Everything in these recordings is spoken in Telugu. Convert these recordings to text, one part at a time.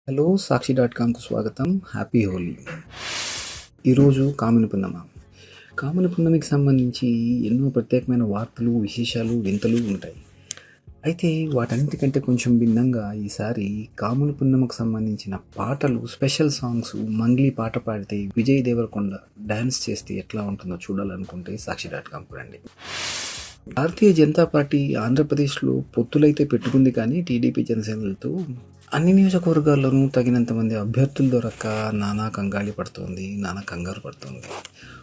హలో సాక్షి.కామ్‌కు స్వాగతం. హ్యాపీ హోలీ. ఈరోజు కామిని పున్నమ. కామిని పున్నమికి సంబంధించి ఎన్నో ప్రత్యేకమైన వార్తలు, విశేషాలు, వింతలు ఉంటాయి. అయితే వాటన్నిటికంటే కొంచెం భిన్నంగా ఈసారి కామిని పున్నమకు సంబంధించిన పాటలు, స్పెషల్ సాంగ్స్, మంగ్లీ పాట పాడితే విజయ్ దేవరకొండ డ్యాన్స్ చేస్తే ఎట్లా ఉంటుందో చూడాలనుకుంటే సాక్షి.కామ్‌కు రండి. భారతీయ జనతా పార్టీ ఆంధ్రప్రదేశ్లో పొత్తులైతే పెట్టుకుంది, కానీ టీడీపీ జనసేనలతో అన్ని నియోజకవర్గాల్లోనూ తగినంత మంది అభ్యర్థులు దొరక్క నానా కంగాలి పడుతోంది, నానా కంగారు పడుతోంది.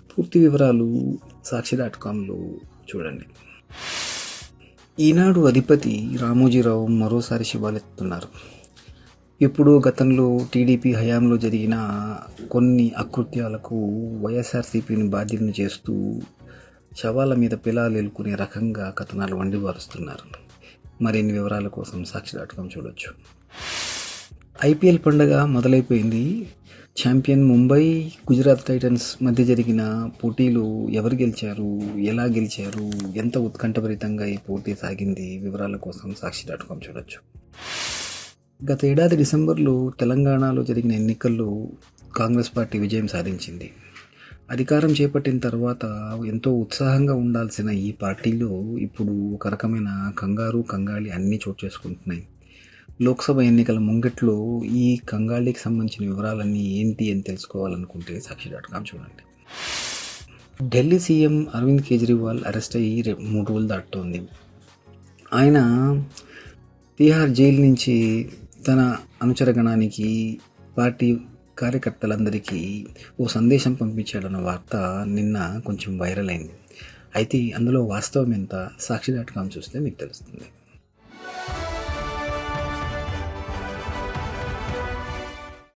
పూర్తి వివరాలు సాక్షి.కామ్‌లో చూడండి. ఈనాడు అధిపతి రామోజీరావు మరోసారి శివాలెత్తుతున్నారు. ఎప్పుడో గతంలో టీడీపీ హయాంలో జరిగిన కొన్ని అకృత్యాలకు వైఎస్ఆర్సీపీని బాధ్యులను చేస్తూ శవాల మీద పిలాలు ఎలుకునే రకంగా కథనాలు వండివారుస్తున్నారు. మరిన్ని వివరాల కోసం సాక్షి.కామ్ చూడొచ్చు. ఐపీఎల్ పండుగ మొదలైపోయింది. ఛాంపియన్ ముంబై, గుజరాత్ టైటన్స్ మధ్య జరిగిన పోటీలో ఎవరు గెలిచారు, ఎలా గెలిచారు, ఎంత ఉత్కంఠభరితంగా ఈ పోటీ సాగింది, వివరాల కోసం సాక్షి.కామ్ చూడొచ్చు. గత ఏడాది డిసెంబర్లో తెలంగాణలో జరిగిన ఎన్నికల్లో కాంగ్రెస్ పార్టీ విజయం సాధించింది. అధికారం చేపట్టిన తర్వాత ఎంతో ఉత్సాహంగా ఉండాల్సిన ఈ పార్టీలో ఇప్పుడు ఒక రకమైన కంగాలి అన్నీ చోటు చేసుకుంటున్నాయి. లోక్సభ ఎన్నికల ముంగిట్లో ఈ కంగాళికి సంబంధించిన వివరాలన్నీ ఏంటి అని తెలుసుకోవాలనుకుంటే సాక్షి.కామ్ చూడండి. ఢిల్లీ సీఎం అరవింద్ కేజ్రీవాల్ అరెస్ట్ అయ్యి 3 రోజులు దాటుతోంది. ఆయన తిహార్ జైలు నుంచి తన అనుచరగణానికి, పార్టీ కార్యకర్తలందరికీ ఓ సందేశం పంపించాడన్న వార్త నిన్న కొంచెం వైరల్ అయింది. అయితే అందులో వాస్తవం ఎంత సాక్షి.కామ్ చూస్తే మీకు తెలుస్తుంది.